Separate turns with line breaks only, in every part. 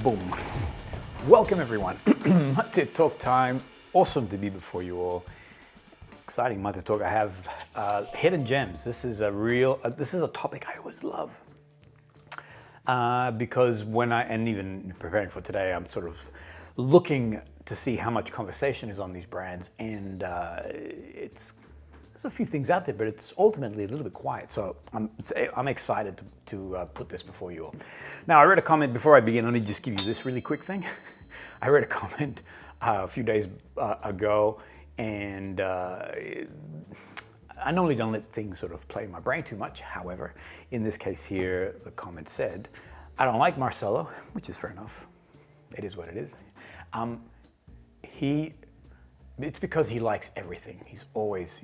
Boom. Welcome everyone. MATÉ Talk time. Awesome to be before you all. Exciting MATÉ Talk. I have hidden gems. This is a topic I always love. Because and even preparing for today, I'm sort of looking to see how much conversation is on these brands, and there's a few things out there, but it's ultimately a little bit quiet. So I'm excited to put this before you all. Now, I read a comment before I begin. Let me just give you this really quick thing. I read a comment a few days ago, and I normally don't let things sort of play in my brain too much. However, in this case here, the comment said, I don't like Marcelo, which is fair enough. It is what it is. It's because he likes everything. He's always,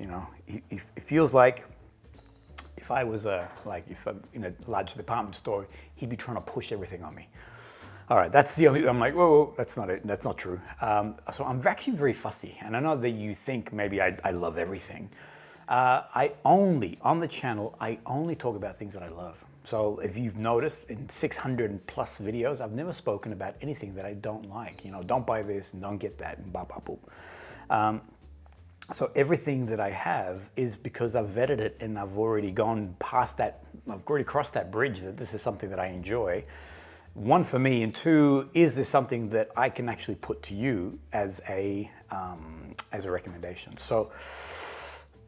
it feels like if I was if I'm in a large department store, he'd be trying to push everything on me. All right, that's the only, I'm like, whoa, that's not it, that's not true. So I'm actually very fussy, and I know that you think maybe I love everything. On the channel, I only talk about things that I love. So if you've noticed, in 600 plus videos, I've never spoken about anything that I don't like. Don't buy this and don't get that and bop, bop, boop. So everything that I have is because I've vetted it and I've already gone past that, I've already crossed that bridge that this is something that I enjoy. One, for me, and two, is this something that I can actually put to you as a recommendation. So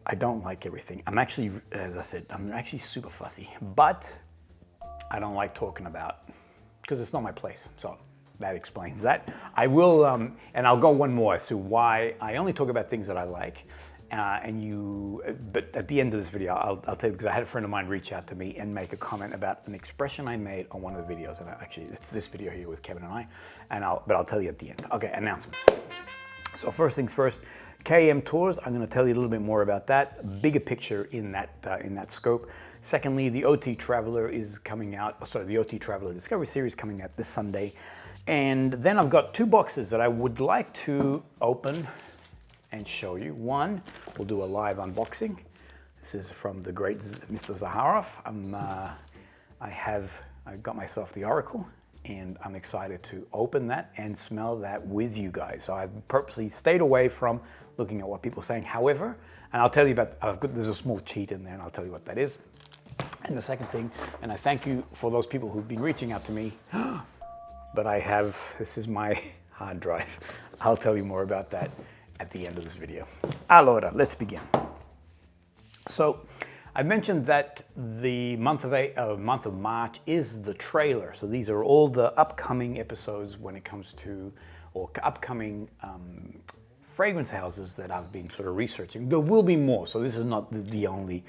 I don't like everything. I'm actually, as I said, I'm actually super fussy, but I don't like talking about, because it's not my place. So that explains that. I will, and I'll go one more as to why I only talk about things that I like. But at the end of this video, I'll tell you, because I had a friend of mine reach out to me and make a comment about an expression I made on one of the videos. And actually, it's this video here with Kevin and I, but I'll tell you at the end. Okay, announcements. So first things first, KM Tours, I'm going to tell you a little bit more about that, bigger picture in that scope. Secondly, the OT Traveler is coming out, the OT Traveler Discovery Series coming out this Sunday. And then I've got two boxes that I would like to open and show you. One, we'll do a live unboxing. This is from the great Mr. Zaharoff. I got myself the Oracle, and I'm excited to open that and smell that with you guys. So I've purposely stayed away from looking at what people are saying. However, and I'll tell you about, there's a small cheat in there, and I'll tell you what that is. And the second thing, and I thank you for those people who've been reaching out to me, but this is my hard drive. I'll tell you more about that at the end of this video. Allora, let's begin. So I mentioned that the month of March is the trailer. So these are all the upcoming episodes when it comes to, or upcoming fragrance houses that I've been sort of researching. There will be more, so this is not the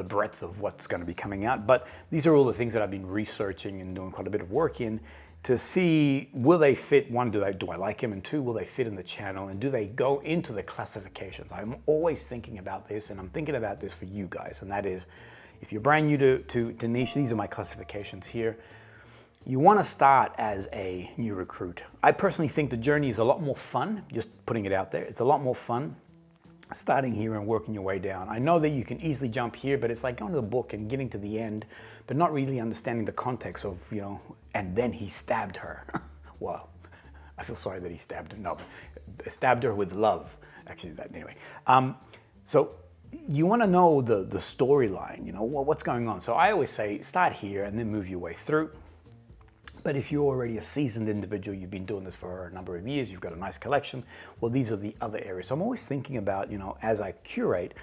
breadth of what's going to be coming out, but these are all the things that I've been researching and doing quite a bit of work in to see, will they fit? One, do I like them? And two, will they fit in the channel? And do they go into the classifications? I'm always thinking about this, and I'm thinking about this for you guys, and that is, if you're brand new to niche, these are my classifications here. You want to start as a new recruit. I personally think the journey is a lot more fun, just putting it out there. It's a lot more fun starting here and working your way down. I know that you can easily jump here, but it's like going to the book and getting to the end, but not really understanding the context of, and then he stabbed her. Well, I feel sorry that he stabbed her. No, stabbed her with love. Actually, anyway. So you want to know the storyline, what's going on. So I always say, start here and then move your way through. But if you're already a seasoned individual, you've been doing this for a number of years, you've got a nice collection, well, these are the other areas. So I'm always thinking about, as I curate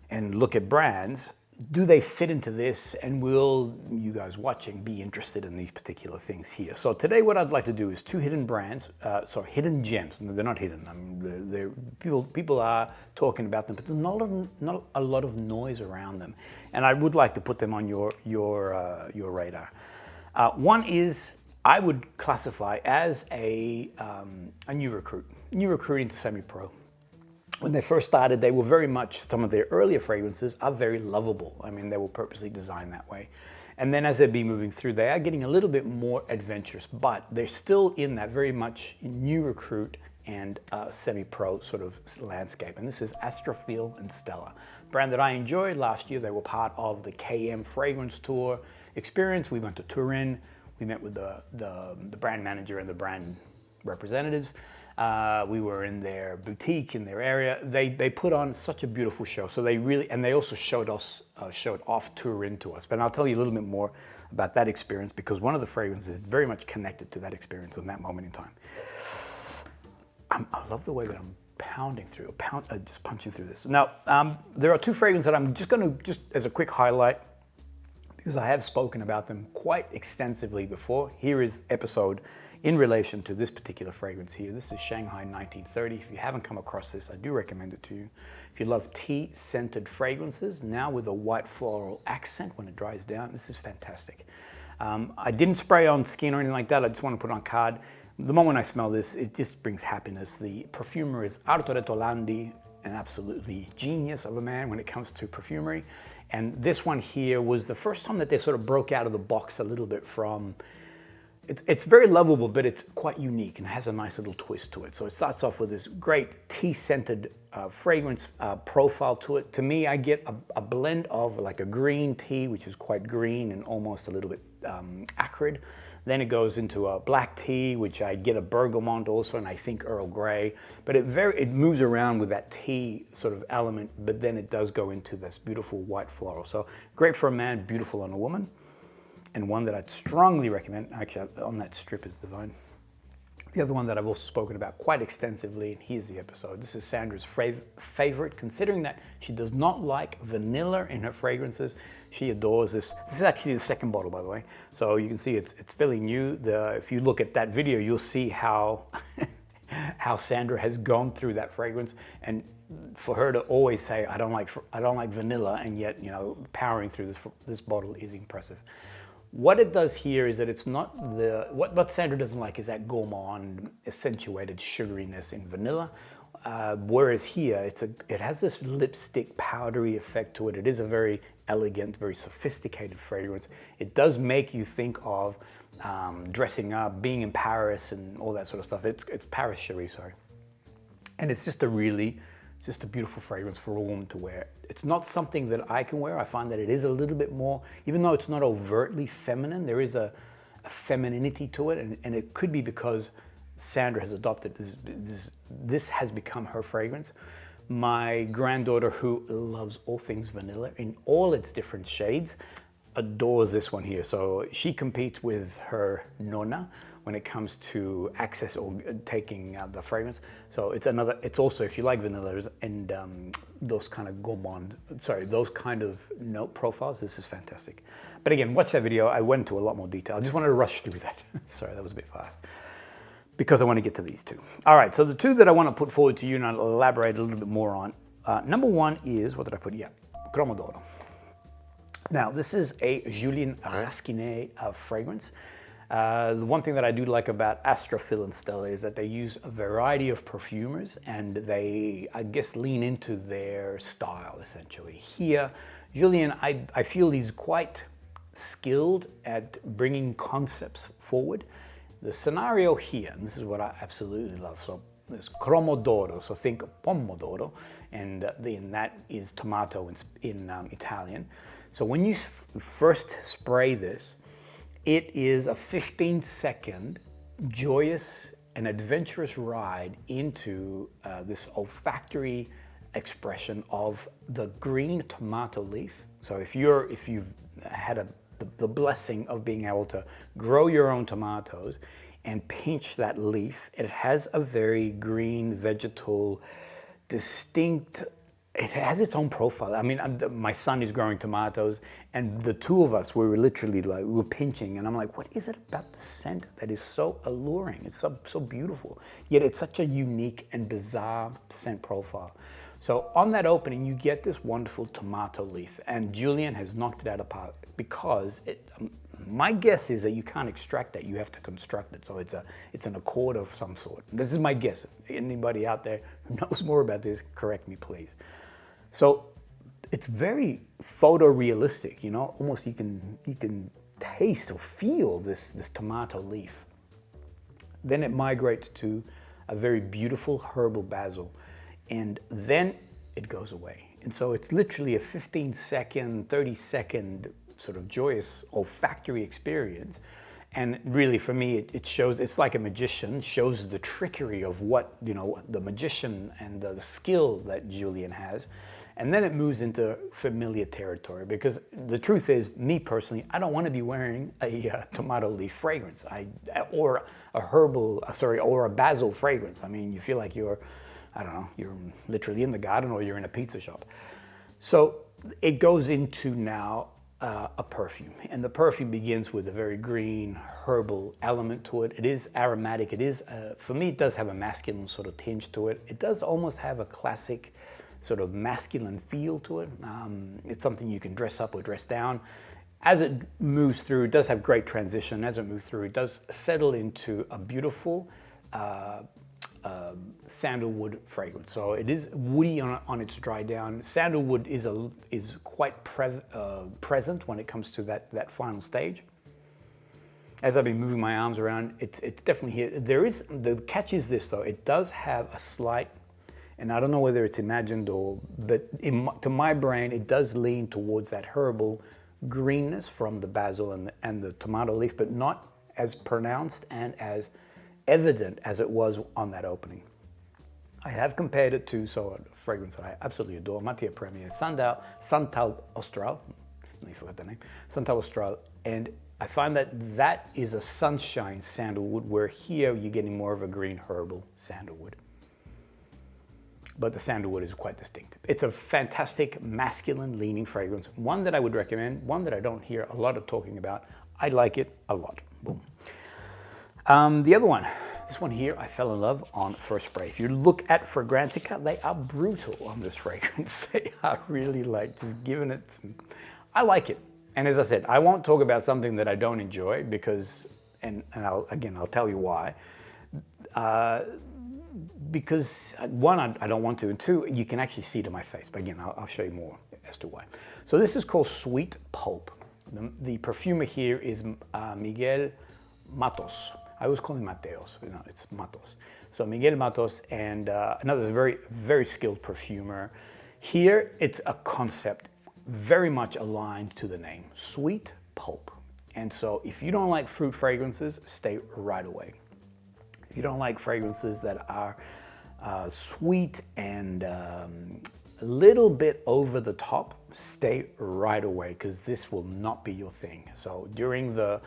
and look at brands, do they fit into this, and will you guys watching be interested in these particular things here? So today what I'd like to do is two hidden brands, hidden gems. They're not hidden. People are talking about them, but there's not a lot of noise around them. And I would like to put them on your radar. One is, I would classify as a new recruit into semi-pro. When they first started, they were very much, some of their earlier fragrances are very lovable. I mean, they were purposely designed that way. And then as they've been moving through, they are getting a little bit more adventurous, but they're still in that very much new recruit and semi-pro sort of landscape. And this is Astrophil and Stella, brand that I enjoyed last year. They were part of the KM Fragrance Tour experience. We went to Turin. We met with the brand manager and the brand representatives. We were in their boutique, in their area. They put on such a beautiful show. So they also showed off touring to us. But I'll tell you a little bit more about that experience, because one of the fragrances is very much connected to that experience in that moment in time. I love the way that I'm pounding through, just punching through this. Now, there are two fragrances that I'm just going to, just as a quick highlight, because I have spoken about them quite extensively before. Here is episode in relation to this particular fragrance here. This is Shanghai 1930. If you haven't come across this, I do recommend it to you. If you love tea-scented fragrances, now with a white floral accent when it dries down, this is fantastic. I didn't spray on skin or anything like that. I just want to put it on card. The moment I smell this, it just brings happiness. The perfumer is Arturo Landi, an absolutely genius of a man when it comes to perfumery. And this one here was the first time that they sort of broke out of the box a little bit from, it's very lovable, but it's quite unique and has a nice little twist to it. So it starts off with this great tea-scented fragrance profile to it. To me, I get a blend of like a green tea, which is quite green and almost a little bit acrid. Then it goes into a black tea, which I get a bergamot also, and I think Earl Grey. But it moves around with that tea sort of element, but then it does go into this beautiful white floral. So great for a man, beautiful on a woman, and one that I'd strongly recommend. Actually, on that strip is divine. The other one that I've also spoken about quite extensively, and here's the episode. This is Sandra's favorite, considering that she does not like vanilla in her fragrances. She adores this. This is actually the second bottle, by the way. So you can see it's fairly new. If you look at that video, you'll see how, how Sandra has gone through that fragrance. And for her to always say, I don't like vanilla, and yet, you know, powering through this bottle is impressive. What it does here is that it's not what Sandra doesn't like is that gourmand, accentuated sugariness in vanilla. Whereas here, it has this lipstick powdery effect to it. It is a very elegant, very sophisticated fragrance. It does make you think of dressing up, being in Paris and all that sort of stuff. It's Paris Cheri, sorry. And it's just a beautiful fragrance for a woman to wear. It's not something that I can wear. I find that it is a little bit more, even though it's not overtly feminine, there is a femininity to it, and it could be because Sandra has adopted this has become her fragrance. My granddaughter, who loves all things vanilla in all its different shades, adores this one here. So she competes with her nonna when it comes to access or taking the fragrance. So it's also, if you like vanillas and those kind of gourmand, those kind of note profiles, this is fantastic. But again, watch that video. I went into a lot more detail. I just wanted to rush through that. Sorry, that was a bit fast, because I want to get to these two. All right, so the two that I want to put forward to you and I'll elaborate a little bit more on. Number one is, what did I put? Yeah, Chromodoro. Now, this is a Julien Rasquinet fragrance. The one thing that I do like about Astrophil Stella is that they use a variety of perfumers, and they, I guess, lean into their style, essentially. Here, Julien, I feel he's quite skilled at bringing concepts forward. The scenario here, and this is what I absolutely love, so there's Chromodoro, so think Pomodoro, and that is tomato in Italian. So when you first spray this, it is a 15-second joyous and adventurous ride into this olfactory expression of the green tomato leaf. So if you've had the blessing of being able to grow your own tomatoes and pinch that leaf, it has a very green, vegetal, distinct. It has its own profile. I mean, my son is growing tomatoes, and the two of us, we were literally like, we were pinching, and I'm like, what is it about the scent that is so alluring? It's so beautiful, yet it's such a unique and bizarre scent profile. So on that opening, you get this wonderful tomato leaf, and Julien has knocked it out of the park, because my guess is that you can't extract that, you have to construct it. So it's an accord of some sort. This is my guess. Anybody out there who knows more about this, correct me, please. So it's very photorealistic, you know, almost you can taste or feel this tomato leaf. Then it migrates to a very beautiful herbal basil, and then it goes away. And so it's literally a 15-second, 30-second sort of joyous olfactory experience. And really, for me, it shows, it's like a magician, shows the trickery of what, you know, the magician and the skill that Julian has. And then it moves into familiar territory, because the truth is, me personally, I don't want to be wearing a tomato leaf fragrance, or a herbal, or a basil fragrance. I mean, you feel like you're, I don't know, you're literally in the garden or you're in a pizza shop. So it goes into now a perfume, and the perfume begins with a very green herbal element to it. It is aromatic. It is, for me, it does have a masculine sort of tinge to it. It does almost have a classic sort of masculine feel to it. It's something you can dress up or dress down. As it moves through, it does have great transition. As it moves through, it does settle into a beautiful sandalwood fragrance. So it is woody on its dry down. Sandalwood is quite present when it comes to that final stage. As I've been moving my arms around, it's definitely here. The catch is this though, it does have a slight, and I don't know whether it's imagined but to my brain, it does lean towards that herbal greenness from the basil and the tomato leaf, but not as pronounced and as evident as it was on that opening. I have compared it to a fragrance that I absolutely adore, MATÉ Premier, Santal Austral, I forgot the name, Santal Austral, and I find that is a sunshine sandalwood, where here you're getting more of a green herbal sandalwood. But the sandalwood is quite distinct. It's a fantastic masculine leaning fragrance, one that I would recommend, one that I don't hear a lot of talking about. I like it a lot. Boom. The other one, this one here, I fell in love on first spray. If you look at Fragrantica, they are brutal on this fragrance. They are really like just giving it, I like it. And as I said, I won't talk about something that I don't enjoy because, and I'll tell you why. Because one, I don't want to, and two, you can actually see it in my face. But again, I'll show you more as to why. So this is called Sweet Pulp. The perfumer here is Miguel Matos. I always call him Mateos, but no, it's Matos. So Miguel Matos, and another very, very skilled perfumer. Here, it's a concept very much aligned to the name, Sweet Pulp. And so if you don't like fruit fragrances, stay right away. If you don't like fragrances that are sweet and a little bit over the top, stay right away, because this will not be your thing. So during the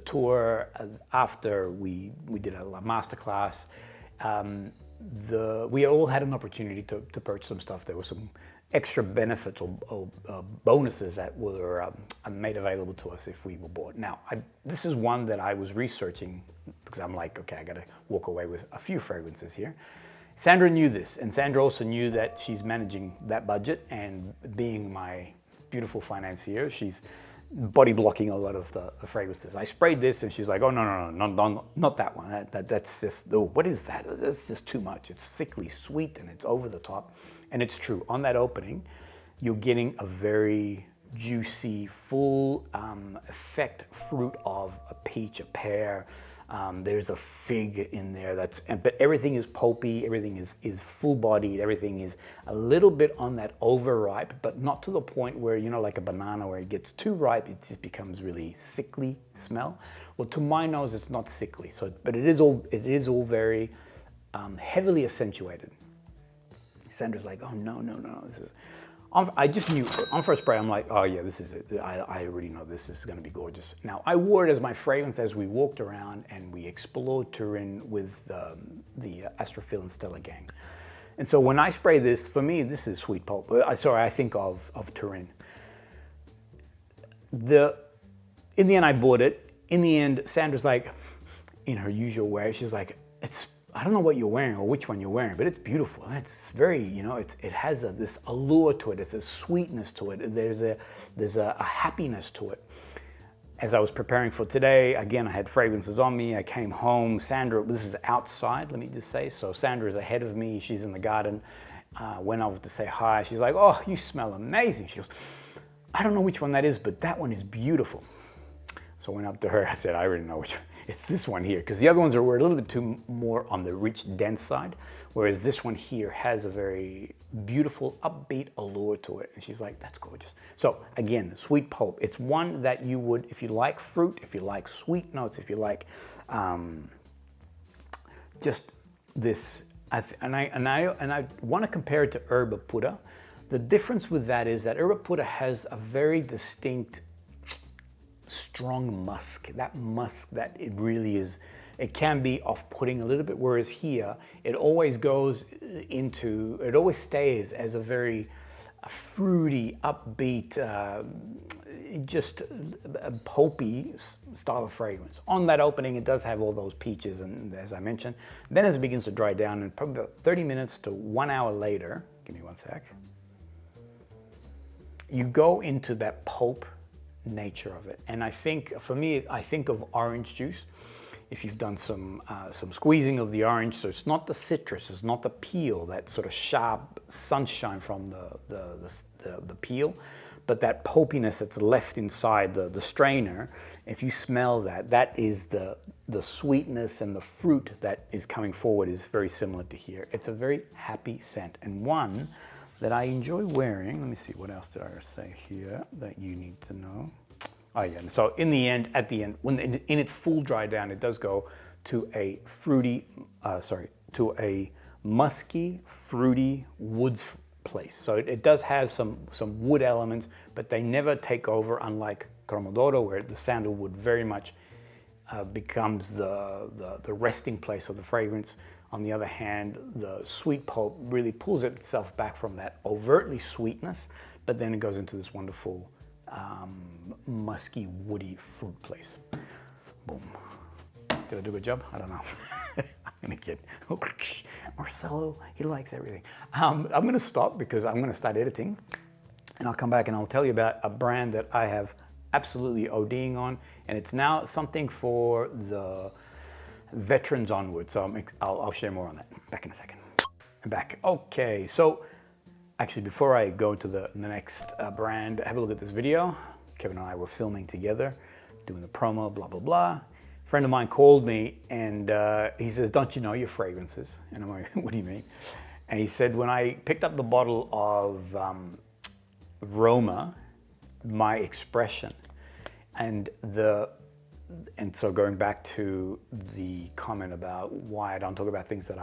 tour, after we did a masterclass, we all had an opportunity to purchase some stuff. There were some extra benefits or bonuses that were made available to us if we were bought. Now, this is one that I was researching, because I'm like, okay, I gotta walk away with a few fragrances here. Sandra knew this, and Sandra also knew that she's managing that budget, and being my beautiful financier, she's body blocking a lot of the fragrances. I sprayed this and she's like, oh, no, not that one. That's just, oh, what is that? That's just too much. It's sickly sweet and it's over the top. And it's true, on that opening, you're getting a very juicy, full effect fruit of a peach, a pear. There's a fig in there, but everything is pulpy, everything is full-bodied, everything is a little bit on that overripe, but not to the point where, you know, like a banana where it gets too ripe, it just becomes really sickly smell. Well, to my nose, it's not sickly, but it is all very heavily accentuated. Sandra's like, oh, no, this is... I just knew, on first spray, I'm like, oh yeah, this is it. I already know this is gonna be gorgeous. Now, I wore it as my fragrance as we walked around and we explored Turin with the Astrophil and Stella gang. And so when I spray this, for me, this is Sweet Pulp. I think of Turin. In the end, I bought it. In the end, Sandra's like, in her usual way, she's like, I don't know what you're wearing or which one you're wearing, but it's beautiful. It's very, you know, it has this allure to it. It's a sweetness to it. There's a happiness to it. As I was preparing for today, again, I had fragrances on me. I came home. Sandra, this is outside, let me just say. So Sandra is ahead of me. She's in the garden. Went over to say hi. She's like, oh, you smell amazing. She goes, I don't know which one that is, but that one is beautiful. So I went up to her, I said, I already know which one. It's this one here, because the other ones were a little bit too more on the rich, dense side, whereas this one here has a very beautiful, upbeat allure to it. And she's like, that's gorgeous. So again, sweet pulp. It's one that you would, if you like fruit, if you like sweet notes, if you like just this, and I want to compare it to Herba Pura. The difference with that is that Herba Pura has a very distinct strong musk, that musk that it really is, it can be off-putting a little bit, whereas here, it always goes into, it always stays as a very fruity, upbeat, just a pulpy style of fragrance. On that opening, it does have all those peaches, and as I mentioned, then as it begins to dry down, and probably about 30 minutes to 1 hour later, give me one sec, you go into that pulp nature of it. And I think, for me, I think of orange juice. If you've done some squeezing of the orange, so it's not the citrus, it's not the peel, that sort of sharp sunshine from the peel, but that pulpiness that's left inside the strainer. If you smell that, that is the sweetness, and the fruit that is coming forward is very similar to here. It's a very happy scent, and one that I enjoy wearing. Let me see, what else did I say here that you need to know? Oh yeah, so in the end, at the end, when in its full dry down, it does go to a fruity, to a musky, fruity woods place. So it does have some wood elements, but they never take over, unlike Chromodoro, where the sandalwood very much becomes the resting place of the fragrance. On the other hand, the sweet pulp really pulls itself back from that overtly sweetness, but then it goes into this wonderful musky, woody fruit place. Boom. Did I do a good job? I don't know. I'm gonna get Marcelo, he likes everything. I'm gonna stop because I'm gonna start editing, and I'll come back and I'll tell you about a brand that I have absolutely ODing on, and it's now something for the veterans onward. So I'll share more on that. Back in a second. I'm back. Okay, so actually before I go to the next brand, have a look at this video. Kevin and I were filming together, doing the promo, blah, blah, blah. A friend of mine called me and he says, don't you know your fragrances? And I'm like, what do you mean? And he said, when I picked up the bottle of Roma, my expression, and so going back to the comment about why I don't talk about things that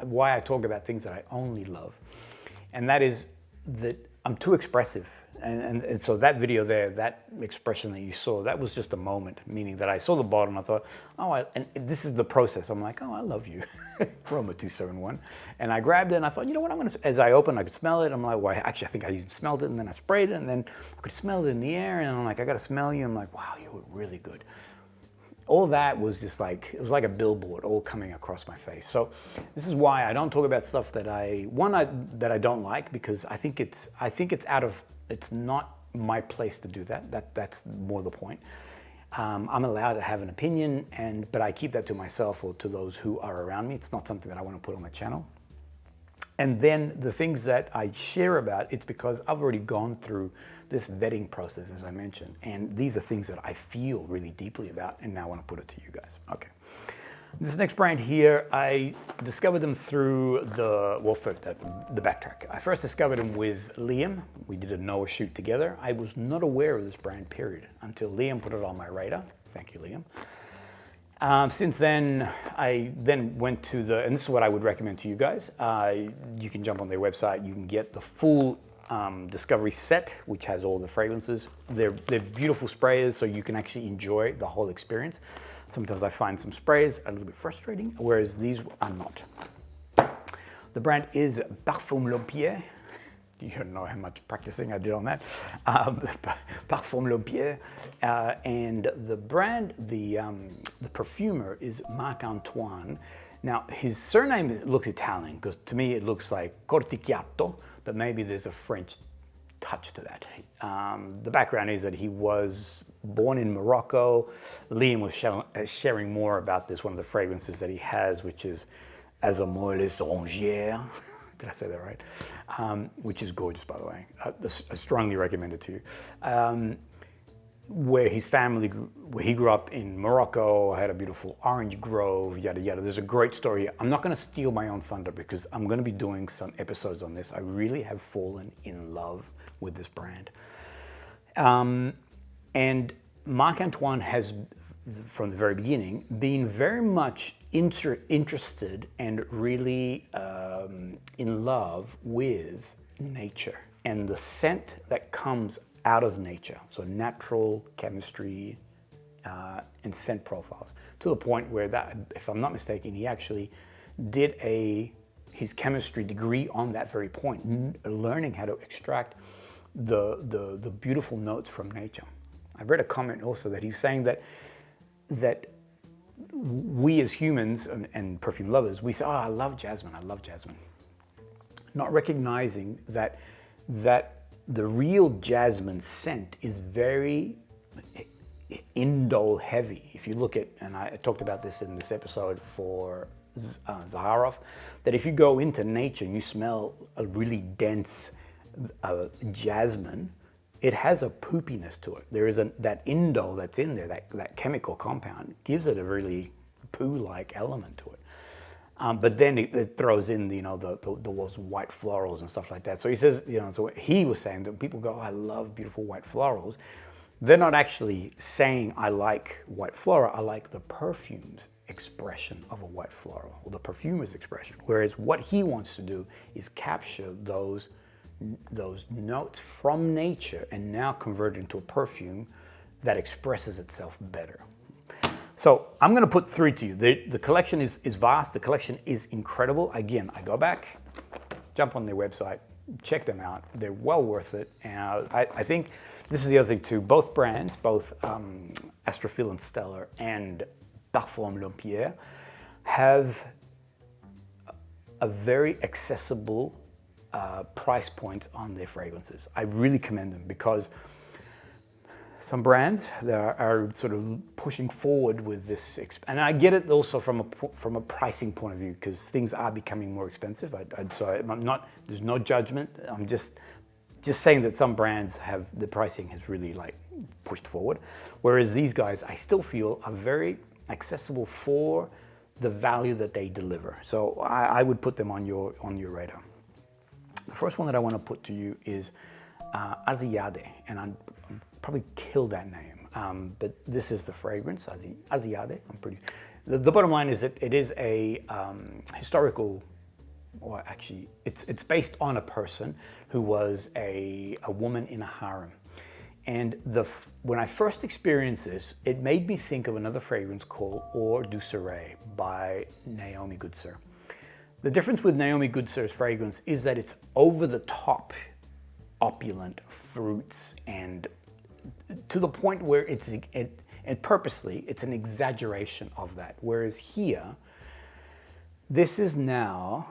why I talk about things that I only love, and that is that I'm too expressive. And so that video there, that expression that you saw, that was just a moment, meaning that I saw the bottle and I thought, oh, and this is the process. I'm like, oh, I love you, Roma 271. And I grabbed it and I thought, you know what, as I opened, I could smell it. I'm like, well, actually, I think I even smelled it, and then I sprayed it, and then I could smell it in the air, and I'm like, I got to smell you. I'm like, wow, you were really good. All that was just like, it was like a billboard all coming across my face. So this is why I don't talk about stuff that I don't like, because I think it's it's not my place to do that. That's more the point. I'm allowed to have an opinion, but I keep that to myself or to those who are around me. It's not something that I want to put on the channel. And then the things that I share about, it's because I've already gone through this vetting process, as I mentioned. And these are things that I feel really deeply about, and now I want to put it to you guys. Okay. This next brand here, I discovered them through the backtrack. I first discovered them with Liam. We did a Noah shoot together. I was not aware of this brand, period, until Liam put it on my radar. Thank you, Liam. Since then, I then went to and this is what I would recommend to you guys. You can jump on their website. You can get the full Discovery set, which has all the fragrances. They're beautiful sprayers, so you can actually enjoy the whole experience. Sometimes I find some sprays a little bit frustrating, whereas these are not. The brand is Parfum D'empire. You don't know how much practicing I did on that. Parfum D'empire. And the brand, the perfumer is Marc-Antoine. Now, his surname looks Italian, because to me it looks like Corticchiato, but maybe there's a French touch to that. The background is that he was born in Morocco. Liam was sharing more about this, one of the fragrances that he has, which is Aziyade Orangère. Did I say that right? Which is gorgeous, by the way. I strongly recommend it to you. where his family, where he grew up in Morocco, had a beautiful orange grove, yada yada. There's a great story here. I'm not going to steal my own thunder because I'm going to be doing some episodes on this. I really have fallen in love with this brand. And Marc-Antoine has, from the very beginning, been very much interested and really in love with nature and the scent that comes out of nature. So natural chemistry and scent profiles, to the point where that, if I'm not mistaken, he actually did his chemistry degree on that very point, learning how to extract the beautiful notes from nature. I read a comment also that he's saying that we as humans and perfume lovers, we say, oh, I love jasmine, not recognizing that the real jasmine scent is very indole heavy. If you look at, and I talked about this in this episode for Zaharoff, that if you go into nature and you smell a really dense jasmine, it has a poopiness to it. There is that indole that's in there, that chemical compound, gives it a really poo-like element to it. But then it throws in, those white florals and stuff like that. So he says, so he was saying that people go, oh, I love beautiful white florals. They're not actually saying, I like white floral, I like the perfume's expression of a white floral, or the perfumer's expression. Whereas what he wants to do is capture those notes from nature and now convert it into a perfume that expresses itself better. So I'm going to put three to you. The collection is vast. The collection is incredible. Again, I go back, jump on their website, check them out. They're well worth it. And I think this is the other thing too. Both brands, both Astrophil and Stella and Parfum D'empire, have a very accessible price points on their fragrances. I really commend them because some brands that are sort of pushing forward with this, and I get it also from a pricing point of view, because things are becoming more expensive. So I'm not, there's no judgment. I'm just saying that some brands have, the pricing has really like pushed forward, whereas these guys I still feel are very accessible for the value that they deliver. So I would put them on your radar. The first one that I want to put to you is Aziyade, and I'm probably killed that name, but this is the fragrance, Aziyade. The bottom line is that it is a historical, or actually it's based on a person who was a woman in a harem. And when I first experienced this, it made me think of another fragrance called Eau du Soleil by Naomi Goodsir. The difference with Naomi Goodsir's fragrance is that it's over the top, opulent fruits, and to the point where and purposely, it's an exaggeration of that. Whereas here, this is now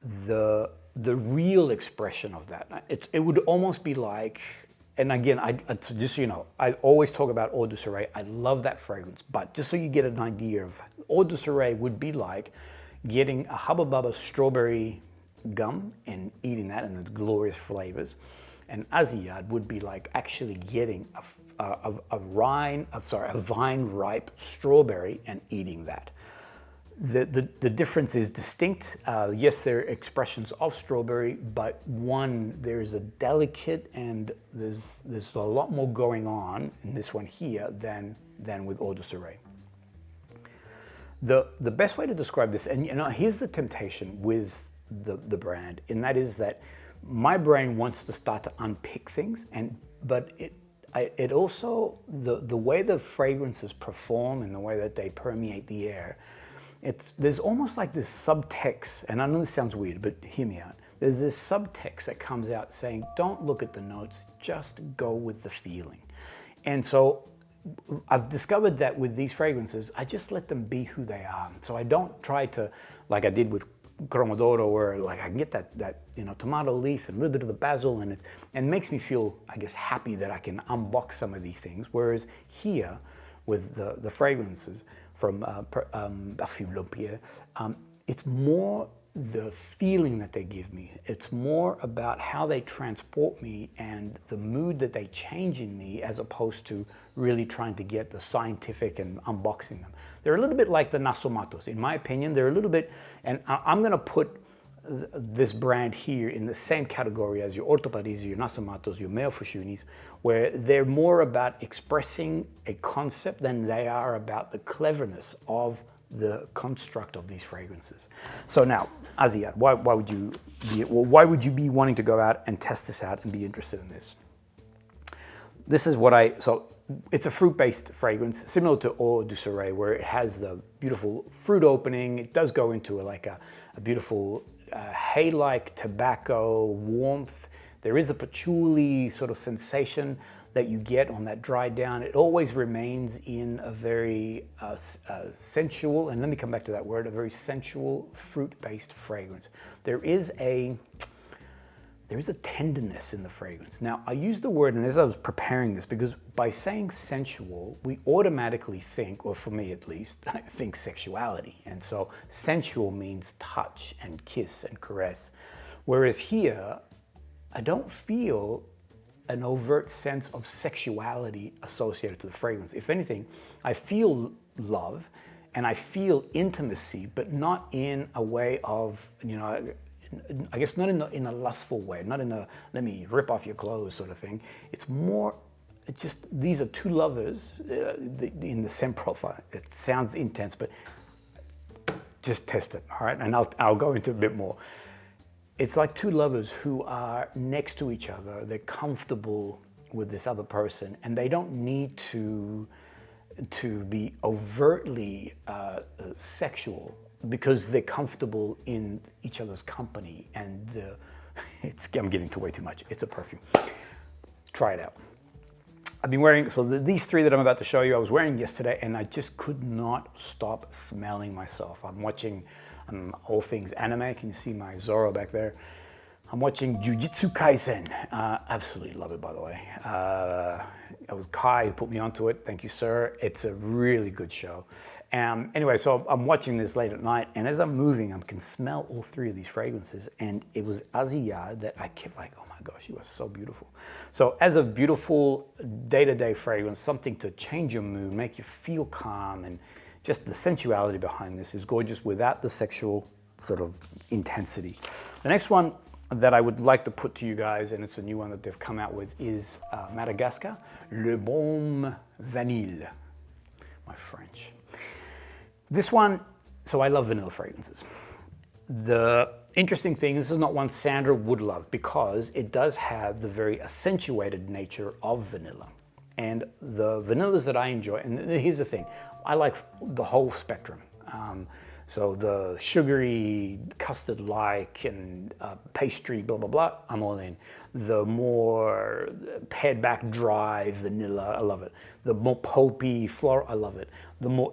the real expression of that. It would almost be like, and again, just so you know, I always talk about Eau du Soleil. I love that fragrance, but just so you get an idea of, Eau du Soleil would be like getting a Hubba Bubba strawberry gum and eating that and the glorious flavors. And Aziyade would be like actually getting a vine-ripe strawberry and eating that. The difference is distinct. Yes, there are expressions of strawberry, but there's a delicate, and there's a lot more going on in this one here than with Eau du Soleil. The best way to describe this, and here's the temptation with the brand, and that is that my brain wants to start to unpick things, but it also, the way the fragrances perform and the way that they permeate the air, there's almost like this subtext, and I know this sounds weird, but hear me out. There's this subtext that comes out saying, don't look at the notes, just go with the feeling. And so I've discovered that with these fragrances, I just let them be who they are. So I don't try to, like I did with Chromodoro, where like I can get that tomato leaf and a little bit of the basil, and it makes me feel, I guess, happy that I can unbox some of these things. Whereas here, with the fragrances from Parfum D'empire, it's more the feeling that they give me. It's more about how they transport me and the mood that they change in me, as opposed to really trying to get the scientific and unboxing them. They're a little bit like the Nasomatos. In my opinion, they're a little bit, and I'm going to put this brand here in the same category as your Orto Parisi, your Nasomatos, your Meo Fushunis, where they're more about expressing a concept than they are about the cleverness of the construct of these fragrances. So now, Aziyade, why would you be wanting to go out and test this out and be interested in this? This is what so it's a fruit-based fragrance, similar to Eau du Soleil, where it has the beautiful fruit opening. It does go into like a beautiful hay-like tobacco warmth. There is a patchouli sort of sensation that you get on that dry down. It always remains in a very sensual, and let me come back to that word, a very sensual fruit-based fragrance. There is a tenderness in the fragrance. Now, I use the word, and as I was preparing this, because by saying sensual, we automatically think, or for me at least, I think sexuality. And so sensual means touch and kiss and caress. Whereas here, I don't feel an overt sense of sexuality associated to the fragrance. If anything, I feel love and I feel intimacy, but not in a way of, I guess not in a lustful way, not in a let me rip off your clothes sort of thing. It's more just these are two lovers in the same profile. It sounds intense, but just test it, all right? And I'll go into a bit more. It's like two lovers who are next to each other. They're comfortable with this other person, and they don't need to be overtly sexual, because they're comfortable in each other's company. And I'm getting to way too much. It's a perfume. Try it out. I've been wearing, so these three that I'm about to show you, I was wearing yesterday, and I just could not stop smelling myself. I'm watching all things anime. Can you see my Zoro back there? I'm watching Jujutsu Kaisen. Absolutely love it, by the way. It was Kai who put me onto it. Thank you, sir. It's a really good show. Anyway, so I'm watching this late at night, and as I'm moving, I can smell all three of these fragrances, and it was Aziyade that I kept like, oh my gosh, you are so beautiful. So as a beautiful day-to-day fragrance, something to change your mood, make you feel calm, and just the sensuality behind this is gorgeous without the sexual sort of intensity. The next one that I would like to put to you guys, and it's a new one that they've come out with, is Madagascar, Le Baume Vanille. My French. This one, so I love vanilla fragrances. The interesting thing, this is not one Sandra would love, because it does have the very accentuated nature of vanilla. And the vanillas that I enjoy, and here's the thing, I like the whole spectrum. So the sugary, custard-like, and pastry, blah, blah, blah, I'm all in. The more pared-back, dry vanilla, I love it. The more pulpy, floral, I love it.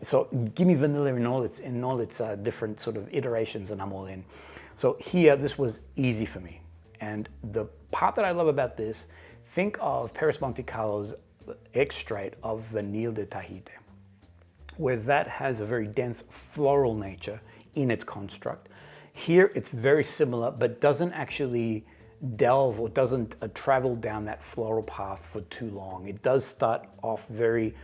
So give me vanilla in all its different sort of iterations, and I'm all in. So here, this was easy for me. And the part that I love about this, think of Paris Monte Carlo's extrait of Vanille de Tahiti, where that has a very dense floral nature in its construct. Here it's very similar, but doesn't actually delve or doesn't travel down that floral path for too long. It does start off very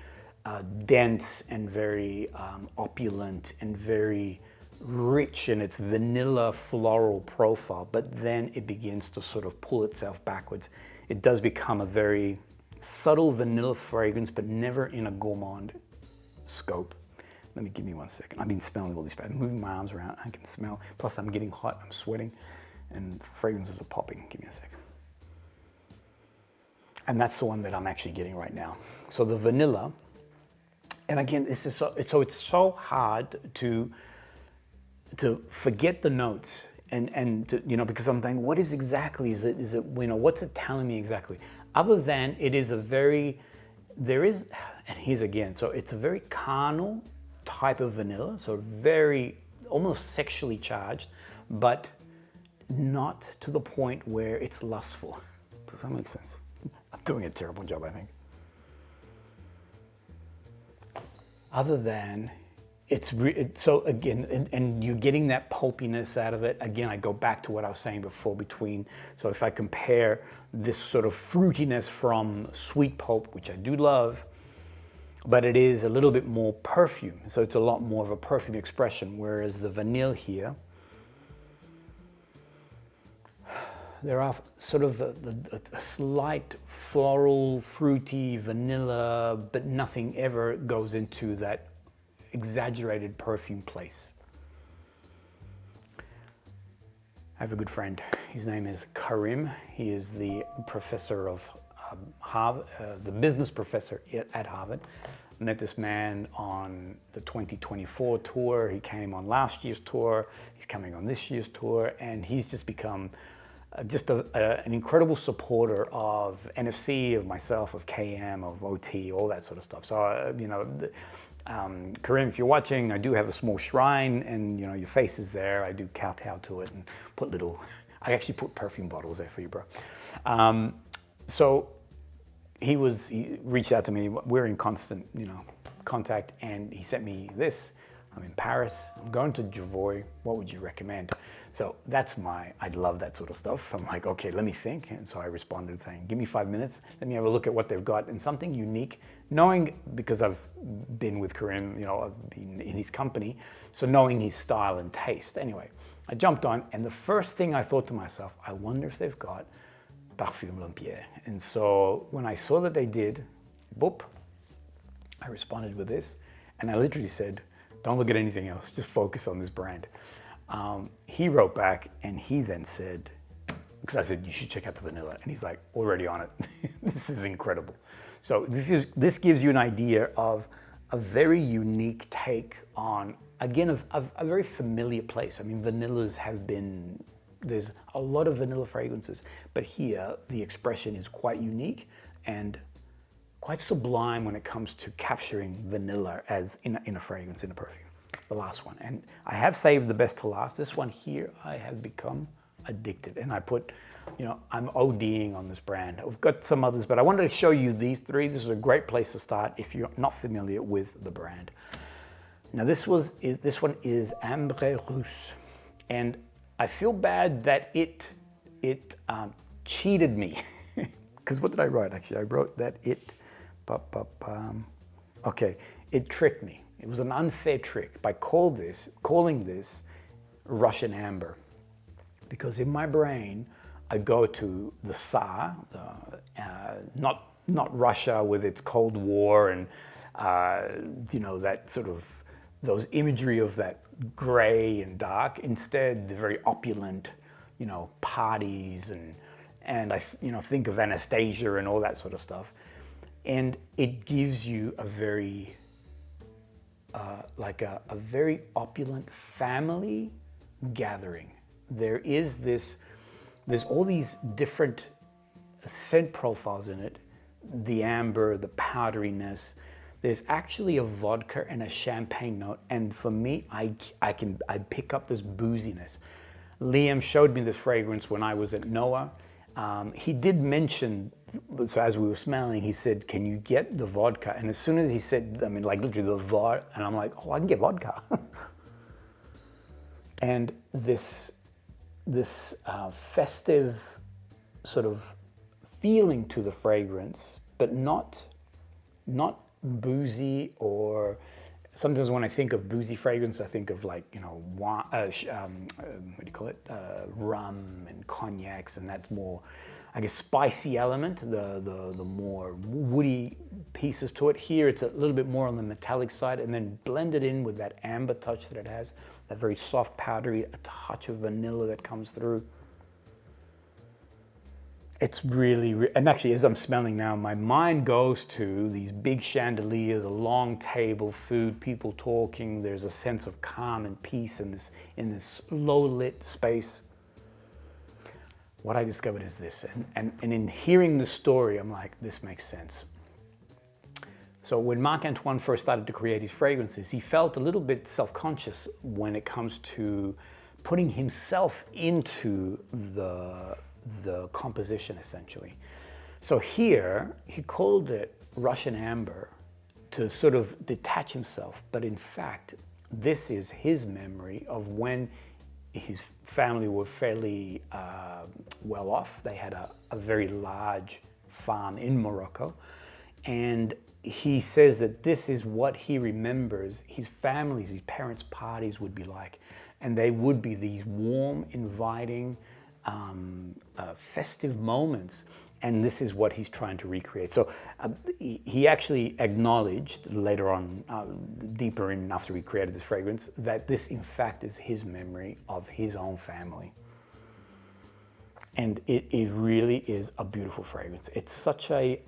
dense and very opulent and very rich in its vanilla floral profile, but then it begins to sort of pull itself backwards. It does become a very subtle vanilla fragrance, but never in a gourmand scope. Give me 1 second. I've been smelling all these, I'm moving my arms around, I can smell. Plus I'm getting hot, I'm sweating, and fragrances are popping. Give me a second. And that's the one that I'm actually getting right now. So the vanilla, and again, this is it's so hard to forget the notes and to, because I'm thinking, what is exactly, is it, what's it telling me exactly? Other than it is and here's again, so it's a very carnal type of vanilla, so very, almost sexually charged, but not to the point where it's lustful. Does that make sense? I'm doing a terrible job, I think. Other than So again, and you're getting that pulpiness out of it. Again, I go back to what I was saying before between, so if I compare this sort of fruitiness from sweet pulp, which I do love, but it is a little bit more perfume. So it's a lot more of a perfume expression, whereas the vanille here, there are sort of a slight floral, fruity, vanilla, but nothing ever goes into that exaggerated perfume place. I have a good friend. His name is Karim. He is the professor of Harvard, the business professor at Harvard. I met this man on the 2024 tour. He came on last year's tour. He's coming on this year's tour, and he's just become an incredible supporter of NFC, of myself, of KM, of OT, all that sort of stuff. So, Karim, if you're watching, I do have a small shrine, and your face is there. I do kowtow to it and I actually put perfume bottles there for you, bro. So he reached out to me. We're in constant, contact, and he sent me this. I'm in Paris. I'm going to Javoy. What would you recommend? So I love that sort of stuff. I'm like, okay, let me think. And so I responded saying, give me 5 minutes. Let me have a look at what they've got, and something unique, knowing, because I've been with Karim, I've been in his company, so knowing his style and taste. Anyway, I jumped on, and the first thing I thought to myself, I wonder if they've got Parfum D'empire. And so when I saw that they did, boop, I responded with this, and I literally said, don't look at anything else, just focus on this brand. He wrote back, and he then said, because I said, you should check out the vanilla. And he's like, already on it. This is incredible. So this gives you an idea of a very unique take on, again, a very familiar place. I mean, vanillas there's a lot of vanilla fragrances, but here the expression is quite unique and quite sublime when it comes to capturing vanilla as in a fragrance, in a perfume. The last one, and I have saved the best to last. This one here, I have become addicted, and I put, I'm ODing on this brand. I've got some others, but I wanted to show you these three. This is a great place to start if you're not familiar with the brand. Now this one is Ambre Russe, and I feel bad that it cheated me, because what did I write? Actually, I wrote that it tricked me. It was an unfair trick by calling this Russian amber, because in my brain I go to the Tsar, not Russia with its Cold War and that sort of those imagery of that gray and dark. Instead, the very opulent, parties and I think of Anastasia and all that sort of stuff, and it gives you a very a very opulent family gathering. There's all these different scent profiles in it. The amber, the powderiness. There's actually a vodka and a champagne note. And for me, I pick up this booziness. Liam showed me this fragrance when I was at NOAA. He did mention, so as we were smelling, he said, can you get the vodka? And as soon as he said, literally the vodka, and I'm like, oh, I can get vodka. And this festive sort of feeling to the fragrance, but not boozy, or sometimes when I think of boozy fragrance, I think of wine, rum and cognacs, and that's more, I guess, spicy element, the more woody pieces to it. Here it's a little bit more on the metallic side, and then blended in with that amber touch that it has, that very soft powdery, a touch of vanilla that comes through. It's really, and actually as I'm smelling now, my mind goes to these big chandeliers, a long table, food, people talking. There's a sense of calm and peace in this low lit space. What I discovered is this, and in hearing the story, I'm like, this makes sense. So when Marc-Antoine first started to create his fragrances, he felt a little bit self-conscious when it comes to putting himself into the composition, essentially. So here, he called it Russian amber to sort of detach himself, but in fact, this is his memory of when his family were fairly well off. They had a very large farm in Morocco, and he says that this is what he remembers his family's, his parents' parties would be like, and they would be these warm, inviting, festive moments. And this is what he's trying to recreate. So he actually acknowledged later on, deeper in after he created this fragrance, that this in fact is his memory of his own family. And it really is a beautiful fragrance. It's such a,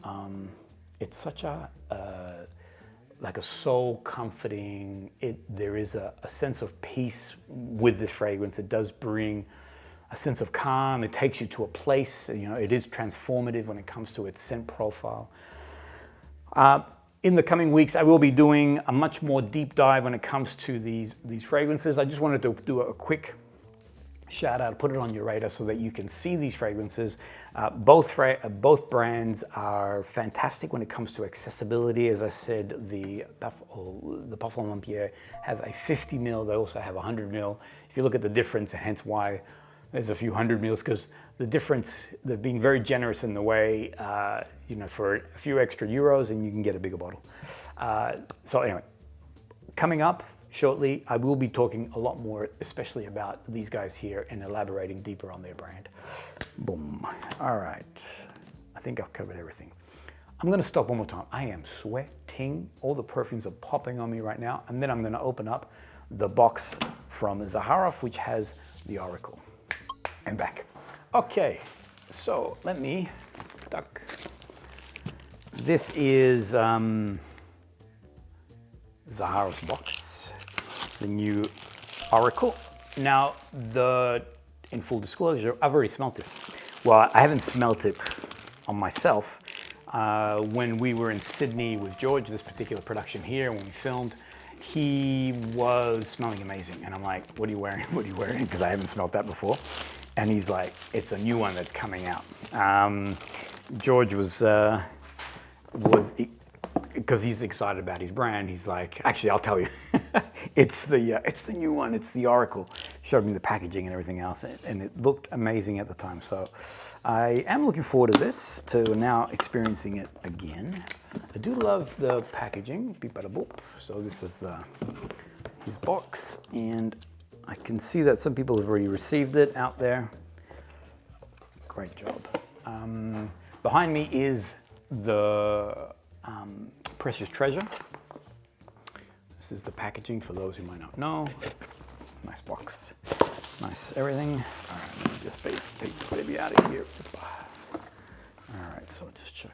like a soul comforting, there is a sense of peace with this fragrance. It does bring a sense of calm. It takes you to a place, you know, it is transformative when it comes to its scent profile. In the coming weeks, I will be doing a much more deep dive when it comes to these fragrances. I just wanted to do a quick shout out, put it on your radar so that you can see these fragrances. Both brands are fantastic when it comes to accessibility. As I said, the Parfum D'empire have a 50 ml, they also have 100 ml. If you look at the difference, and hence why there's a few 100 mils, because the difference, they're being very generous in the way, you know, for a few extra euros and you can get a bigger bottle. So anyway, coming up shortly, I will be talking a lot more, especially about these guys here and elaborating deeper on their brand. Boom. All right. I think I've covered everything. I'm going to stop one more time. I am sweating. All the perfumes are popping on me right now. And then I'm going to open up the box from Zaharoff, which has the Oracle. And back. Okay, so let me duck. This is Zaharoff's box, the new Oracle. Now, in full disclosure, I've already smelt this. Well, I haven't smelt it on myself. When we were in Sydney with George, this particular production here, when we filmed, he was smelling amazing. And I'm like, what are you wearing? What are you wearing? Because I haven't smelt that before. And he's like, it's a new one that's coming out. George was because he's excited about his brand. He's like, actually, I'll tell you, it's the new one. It's the Oracle. Showed me the packaging and everything else, and it looked amazing at the time. So I am looking forward to this, to now experiencing it again. I do love the packaging. Beep bada boop. So this is his box, and I can see that some people have already received it out there. Great job. Behind me is the Precious Treasure. This is the packaging for those who might not know. Nice box, nice everything. All right, let me just take this baby out of here. All right, so just check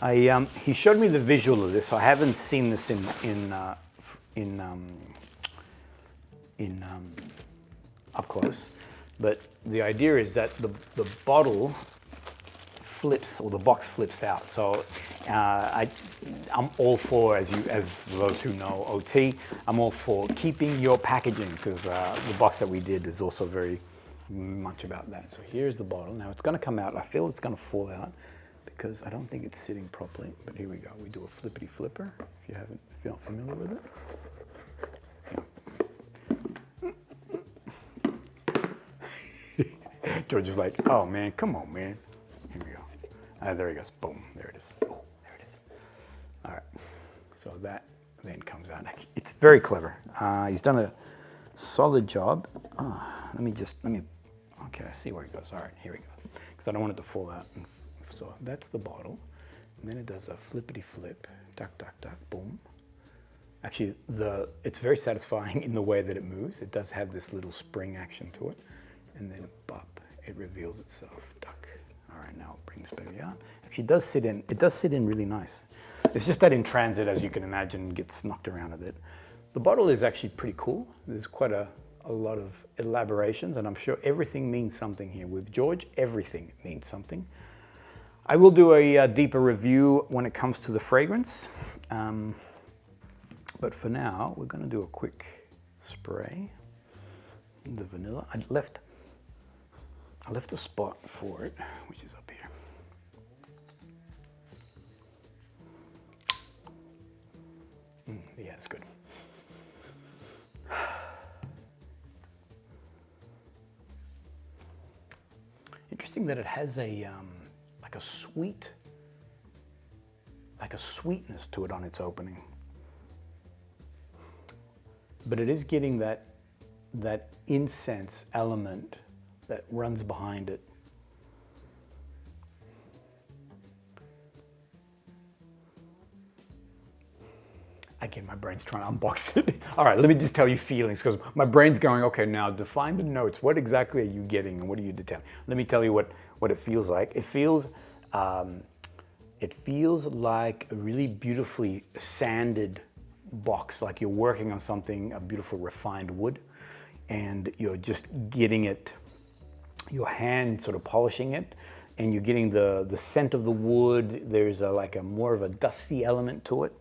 that. He showed me the visual of this, so I haven't seen this in up close, but the idea is that the bottle flips, or the box flips out. So I'm all for, as those who know OT, I'm all for keeping your packaging, because the box that we did is also very much about that. So here's the bottle. Now it's going to come out. I feel it's going to fall out because I don't think it's sitting properly. But here we go. We do a flippity flipper. If you're not familiar with it. George is like, oh man, come on, man. Here we go. There he goes. Boom. There it is. Oh, there it is. All right. So that then comes out. It's very clever. He's done a solid job. Let me. Okay, I see where it goes. All right, here we go. Because I don't want it to fall out. So that's the bottle. And then it does a flippity flip. Duck, duck, duck. Boom. Actually, it's very satisfying in the way that it moves. It does have this little spring action to it. And then bop, it reveals itself. Duck. All right, now I'll bring this baby out. Actually, it does sit in really nice. It's just that in transit, as you can imagine, gets knocked around a bit. The bottle is actually pretty cool. There's quite a lot of elaborations, and I'm sure everything means something here. With George, everything means something. I will do a deeper review when it comes to the fragrance. But for now, we're going to do a quick spray. The vanilla. I left a spot for it, which is up here. Yeah, it's good. Interesting that it has a like a sweetness to it on its opening, but it is getting that incense element that runs behind it. Again, my brain's trying to unbox it. All right, let me just tell you feelings, because my brain's going, okay, now define the notes. What exactly are you getting and what are you detecting? Let me tell you what it feels like. It feels like a really beautifully sanded box, like you're working on something, a beautiful refined wood, and you're just getting it, your hand sort of polishing it, and you're getting the scent of the wood. There's like a more of a dusty element to it.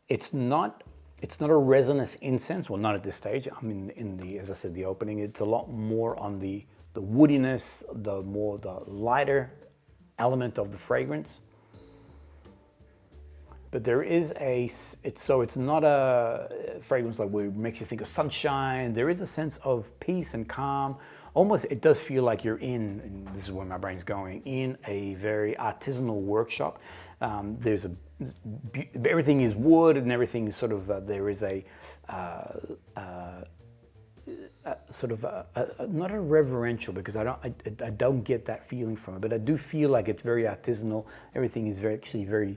It's not a resinous incense. Well, not at this stage. I mean, as I said, the opening, it's a lot more on the woodiness, the lighter element of the fragrance. But there is it's not a fragrance like where it makes you think of sunshine. There is a sense of peace and calm. Almost, it does feel like you're in, and this is where my brain's going, in a very artisanal workshop. Everything is wood and everything is sort of, there is sort of not a reverential, because I don't get that feeling from it, but I do feel like it's very artisanal. Everything is actually very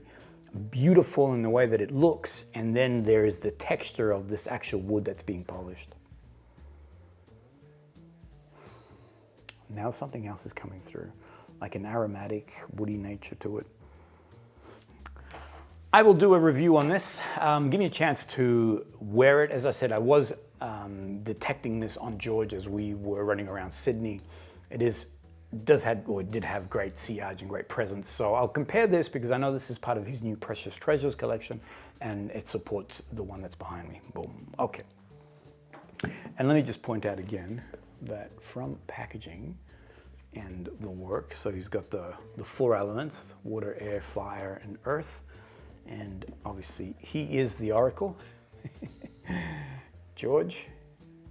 beautiful in the way that it looks, and then there is the texture of this actual wood that's being polished. Now something else is coming through, like an aromatic, woody nature to it. I will do a review on this. Give me a chance to wear it. As I said, I was detecting this on George as we were running around Sydney. It did have great sillage and great presence. So I'll compare this because I know this is part of his new Precious Treasures collection, and it supports the one that's behind me. Boom. Okay. And let me just point out again that from packaging and the work, so he's got the 4 elements: water, air, fire, and earth. And obviously he is the oracle. George,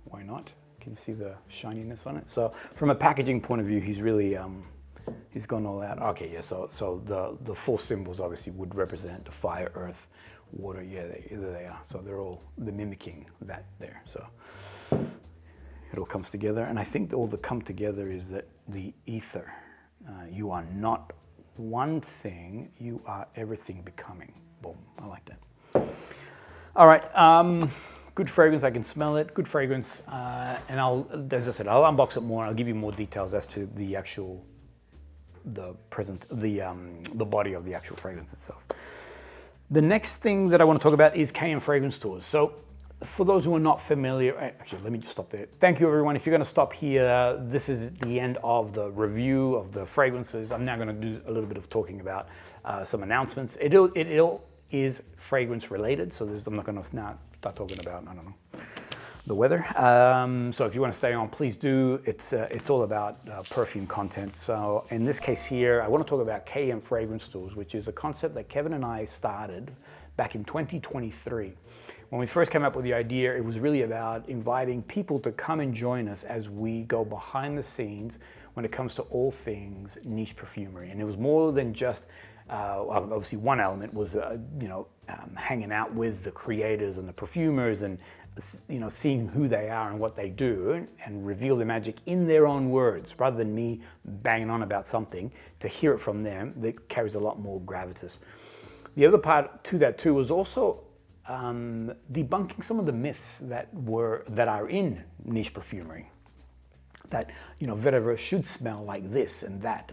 why not? Can you see the shininess on it? So from a packaging point of view, he's really, he's gone all out. Okay, yeah, so the 4 symbols obviously would represent the fire, earth, water. Yeah, there they are. So they're mimicking that there. So it all comes together. And I think all the come together is that the ether, you are not one thing, you are everything becoming. Boom, I like that. All right, good fragrance, I can smell it, good fragrance. And as I said, I'll unbox it more, and I'll give you more details as to the actual, the body of the actual fragrance itself. The next thing that I want to talk about is kmfragrancetours. So for those who are not familiar, actually, let me just stop there. Thank you, everyone. If you're going to stop here, this is the end of the review of the fragrances. I'm now going to do a little bit of talking about some announcements. It is fragrance related, so I'm not going to now start talking about, I don't know, the weather. So if you want to stay on, please do. It's all about perfume content. So in this case here, I want to talk about kmfragrancetours, which is a concept that Kevin and I started back in 2023. When we first came up with the idea, it was really about inviting people to come and join us as we go behind the scenes when it comes to all things niche perfumery. And it was more than just, obviously one element was, hanging out with the creators and the perfumers and, seeing who they are and what they do and reveal the magic in their own words, rather than me banging on about something. To hear it from them, that carries a lot more gravitas. The other part to that too was also debunking some of the myths that are in niche perfumery. That vetiver should smell like this and that.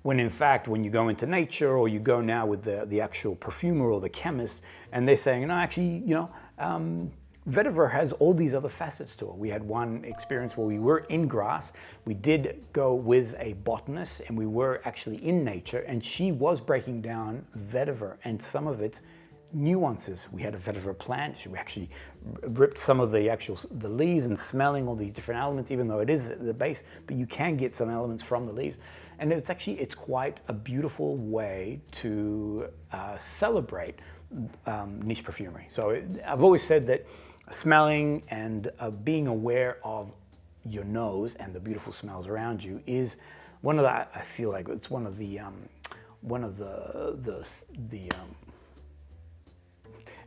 When in fact, when you go into nature, or you go now with the actual perfumer or the chemist, and they're saying, no, actually, vetiver has all these other facets to it. We had one experience where we were in grass. We did go with a botanist, and we were actually in nature, and she was breaking down vetiver and some of its nuances. We had a vetiver plant. We actually ripped some of the leaves and smelling all these different elements, even though it is the base, but you can get some elements from the leaves. And it's quite a beautiful way to celebrate niche perfumery. So I've always said that smelling and being aware of your nose and the beautiful smells around you is one of the, I feel like it's one of the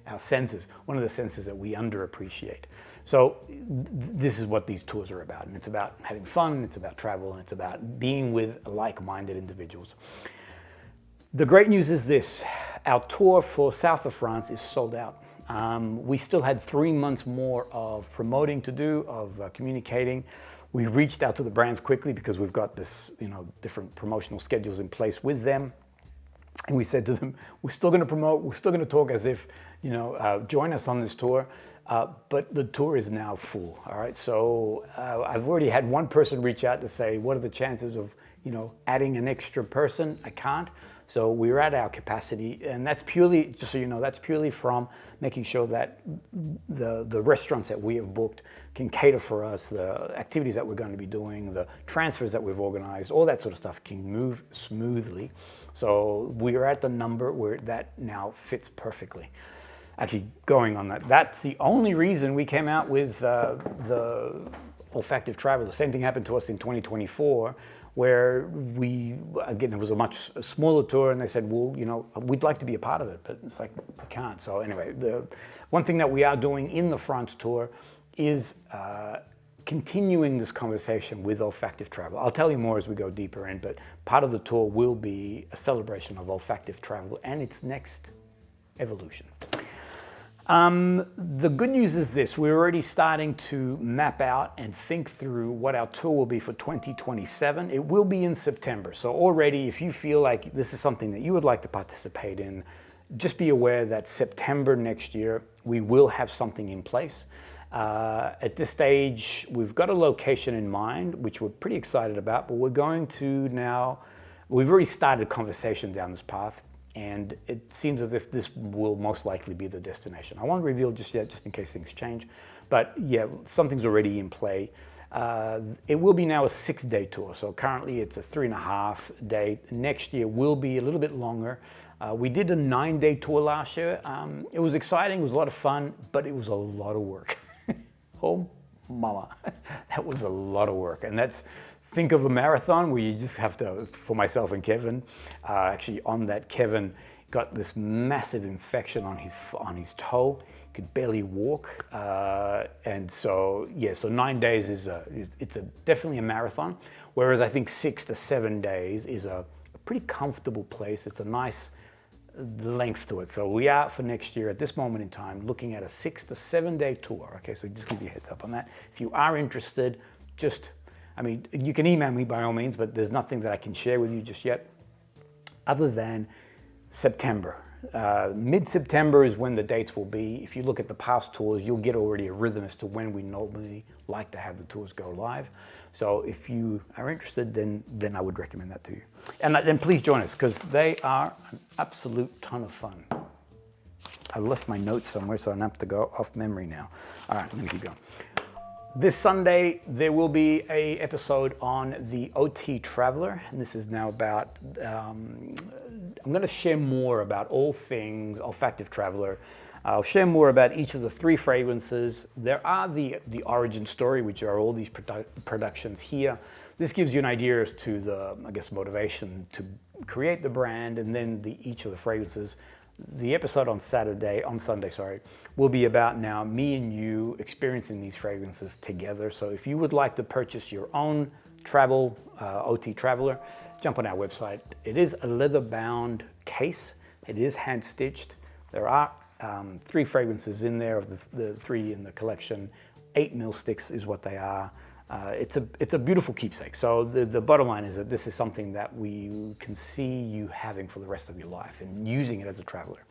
our senses, one of the senses that we underappreciate. So this is what these tours are about, and it's about having fun, it's about travel, and it's about being with like-minded individuals. The great news is this: our tour for south of France is sold out. We still had 3 months more of promoting to do, of communicating. We reached out to the brands quickly because we've got this, different promotional schedules in place with them. And we said to them, we're still going to promote, we're still going to talk as if, join us on this tour. But the tour is now full, all right? So I've already had one person reach out to say, what are the chances of, adding an extra person? I can't. So we're at our capacity, and that's purely, just so you know, that's purely from making sure that the restaurants that we have booked can cater for us, the activities that we're going to be doing, the transfers that we've organized, all that sort of stuff can move smoothly. So we're at the number where that now fits perfectly. Actually, going on that, that's the only reason we came out with the Olfactive Travel. The same thing happened to us in 2024, where it was a much smaller tour, and they said, well, we'd like to be a part of it, but it's like, we can't. So anyway, the one thing that we are doing in the France tour is continuing this conversation with Olfactive Travel. I'll tell you more as we go deeper in, but part of the tour will be a celebration of Olfactive Travel and its next evolution. The good news is this: we're already starting to map out and think through what our tour will be for 2027. It will be in September. So already, if you feel like this is something that you would like to participate in, just be aware that September next year, we will have something in place. At this stage, we've got a location in mind, which we're pretty excited about, but we're going to now, we've already started a conversation down this path. And it seems as if this will most likely be the destination. I won't reveal just yet, just in case things change. But yeah, something's already in play. It will be now a 6-day tour. So currently it's a 3.5 day. Next year will be a little bit longer. We did a 9-day tour last year. It was exciting, it was a lot of fun, but it was a lot of work. Oh, mama, that was a lot of work. And think of a marathon where you just have to, for myself and Kevin, actually on that, Kevin got this massive infection on his toe. He could barely walk. And so, yeah, so 9 days it's definitely a marathon. Whereas I think 6 to 7 days is a pretty comfortable place. It's a nice length to it. So we are, for next year at this moment in time, looking at a 6 to 7 day tour. Okay, so just give you a heads up on that. If you are interested, you can email me by all means, but there's nothing that I can share with you just yet, other than September. Mid-September is when the dates will be. If you look at the past tours, you'll get already a rhythm as to when we normally like to have the tours go live. So if you are interested, then I would recommend that to you. And please join us, because they are an absolute ton of fun. I left my notes somewhere, so I have to go off memory now. All right, let me keep going. This Sunday, there will be an episode on the OT Traveler, and this is now about, I'm going to share more about all things Olfactive Traveler. I'll share more about each of the 3 fragrances. There are the origin story, which are all these productions here. This gives you an idea as to the, motivation to create the brand, and then each of the fragrances. The episode on Sunday, will be about now me and you experiencing these fragrances together. So if you would like to purchase your own travel, OT Traveler, jump on our website. It is a leather-bound case. It is hand-stitched. There are 3 fragrances in there, of the 3 in the collection. 8 mil sticks is what they are. It's a beautiful keepsake. So the bottom line is that this is something that we can see you having for the rest of your life and using it as a traveler.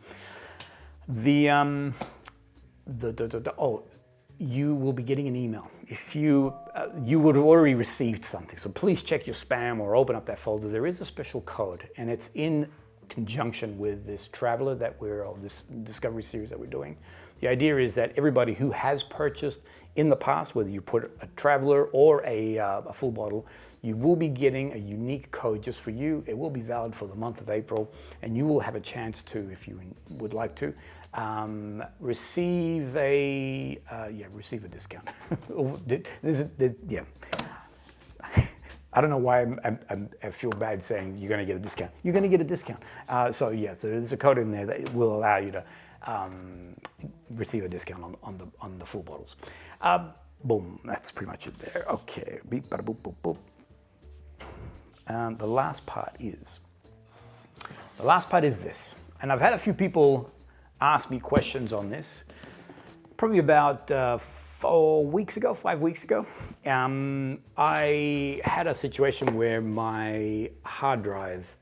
You will be getting an email. If you would have already received something, so please check your spam or open up that folder. There is a special code, and it's in conjunction with this traveler this discovery series that we're doing. The idea is that everybody who has purchased in the past, whether you put a traveler or a full bottle, you will be getting a unique code just for you. It will be valid for the month of April, and you will have a chance to, if you would like to, receive a discount. Yeah. I don't know why I feel bad saying you're going to get a discount. You're going to get a discount. So there's a code in there that will allow you to receive a discount on the full bottles. Boom, that's pretty much it there. Okay, beep, bada, boop, boop, boop. The last part is this, and I've had a few people ask me questions on this. Probably about 5 weeks ago. I had a situation where my hard drive,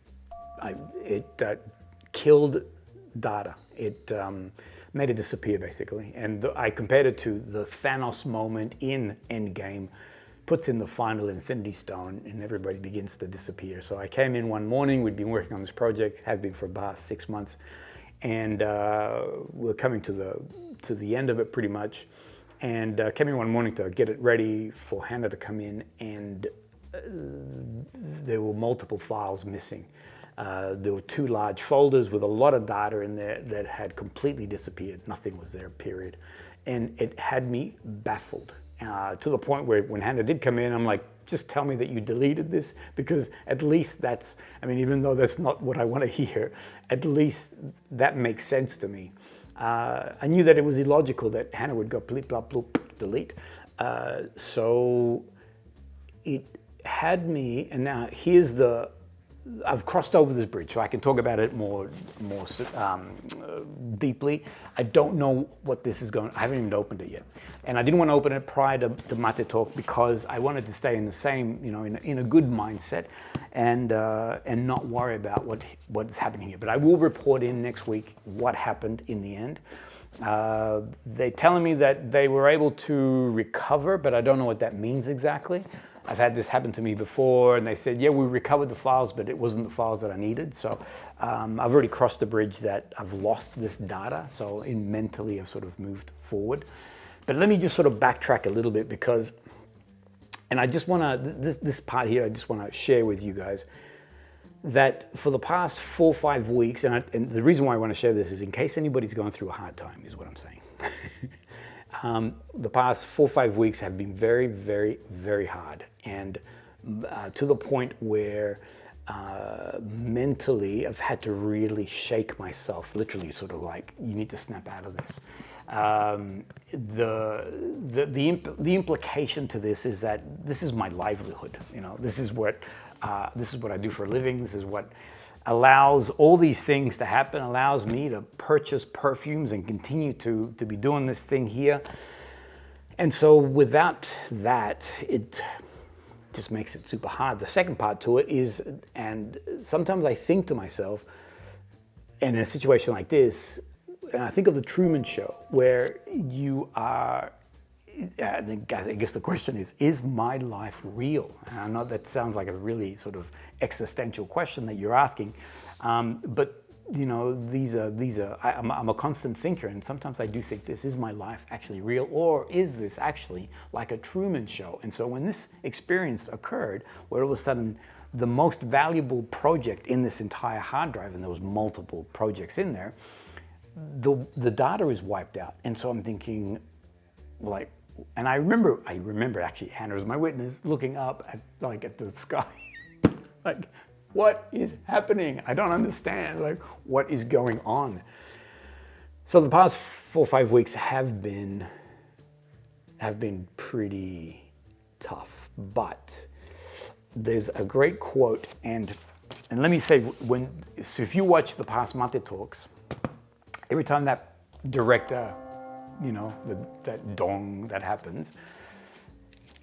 killed data. It made it disappear basically. And I compared it to the Thanos moment in Endgame, puts in the final Infinity Stone and everybody begins to disappear. So I came in one morning, we'd been working on this project, have been for about 6 months, and we're coming to the end of it pretty much. And came in one morning to get it ready for Hannah to come in, and there were multiple files missing. There were 2 large folders with a lot of data in there that had completely disappeared. Nothing was there, period. And it had me baffled to the point where when Hannah did come in, I'm like, just tell me that you deleted this, because at least that's, I mean, even though that's not what I want to hear, at least that makes sense to me. I knew that it was illogical that Hannah would go bleep, blop, bloop, delete. So it had me, and now here's I've crossed over this bridge, so I can talk about it more deeply. I don't know what this is going. I haven't even opened it yet, and I didn't want to open it prior to MATÉ talk because I wanted to stay in the same, in a good mindset, and not worry about what's happening here. But I will report in next week what happened in the end. They're telling me that they were able to recover, but I don't know what that means exactly. I've had this happen to me before, and they said, yeah, we recovered the files, but it wasn't the files that I needed. So I've already crossed the bridge that I've lost this data. So mentally, I've sort of moved forward. But let me just sort of backtrack a little bit because, and I just want to, this part here, I just want to share with you guys that for the past 4 or 5 weeks, and the reason why I want to share this is in case anybody's going through a hard time, is what I'm saying. The past 4 or 5 weeks have been very, very, very hard, and to the point where mentally I've had to really shake myself, literally sort of like, you need to snap out of this. The implication to this is that this is my livelihood. This is what I do for a living. This is what allows all these things to happen, allows me to purchase perfumes and continue to be doing this thing here. And so without that, it just makes it super hard. The second part to it is, and sometimes I think to myself, and in a situation like this, and I think of the Truman Show, where you are, I guess the question is my life real? And I know that sounds like a really sort of existential question that you're asking, but I'm a constant thinker, and sometimes I do think, this is my life actually real, or is this actually like a Truman Show? And so when this experience occurred, where all of a sudden the most valuable project in this entire hard drive, and there was multiple projects in there, the data is wiped out. And so I'm thinking, like, and I remember actually, Hannah was my witness, looking up at the sky, like, what is happening? I don't understand, like, what is going on? So the past 4 or 5 weeks have been pretty tough, but there's a great quote, and let me say, so if you watch the past MATÉ talks, every time that director, that dong that happens,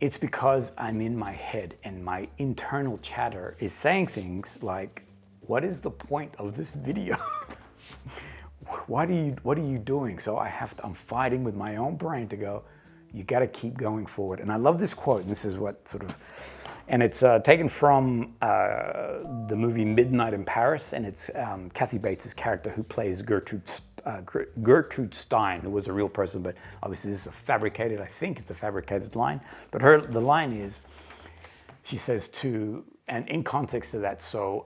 it's because I'm in my head and my internal chatter is saying things like, what is the point of this video? What are you doing? So I'm fighting with my own brain to go, you got to keep going forward. And I love this quote, and this is what sort of, and it's taken from the movie Midnight in Paris, and it's Kathy Bates' character who plays Gertrude Stein, who was a real person, but obviously this is I think it's a fabricated line. But the line is, she says and in context to that, so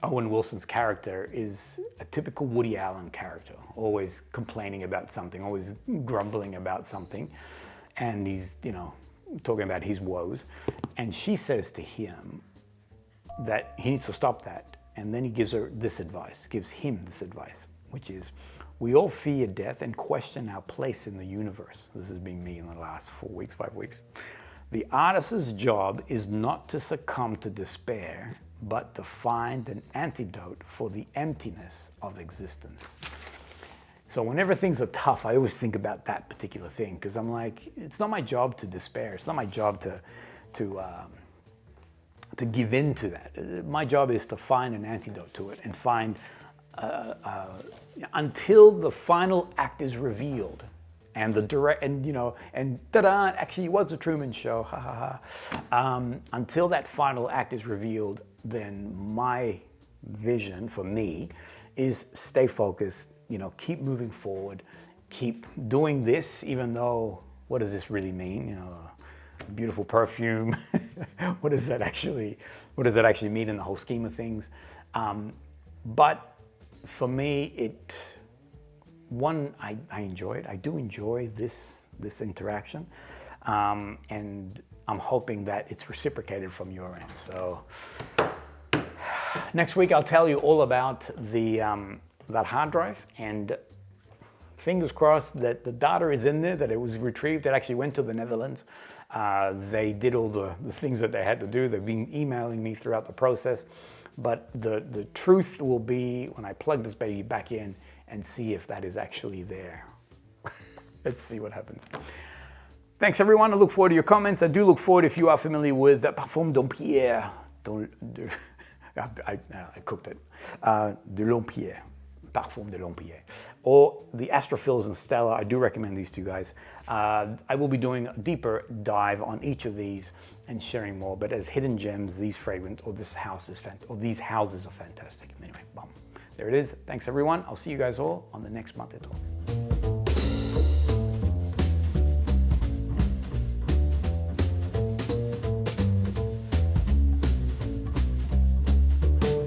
Owen Wilson's character is a typical Woody Allen character, always complaining about something, always grumbling about something, and he's, talking about his woes. And she says to him that he needs to stop that. And then he gives him this advice, which is, we all fear death and question our place in the universe. This has been me in the last 5 weeks. The artist's job is not to succumb to despair, but to find an antidote for the emptiness of existence. So whenever things are tough, I always think about that particular thing, because I'm like, it's not my job to despair. It's not my job to give in to that. My job is to find an antidote to it and find, until the final act is revealed, and ta-da, actually it was the Truman Show, ha ha ha. Until that final act is revealed, then my vision for me is stay focused, keep moving forward, keep doing this, even though, what does this really mean? Beautiful perfume. What does that actually mean in the whole scheme of things? But for me, I enjoy it. I do enjoy this interaction, and I'm hoping that it's reciprocated from your end. So next week I'll tell you all about that hard drive, and fingers crossed that the data is in there, that it was retrieved. It actually went to the Netherlands. They did all the things that they had to do. They've been emailing me throughout the process. But the truth will be when I plug this baby back in and see if that is actually there. Let's see what happens. Thanks everyone. I look forward to your comments. I do look forward, if you are familiar with Parfum D'empire. I cooked it. De l'Empire. Parfum de l'Empire, or the Astrophil and Stella. I do recommend these two guys. I will be doing a deeper dive on each of these and sharing more, but as hidden gems, these houses are fantastic. Anyway, boom. There it is. Thanks everyone. I'll see you guys all on the next MATÉ Talk.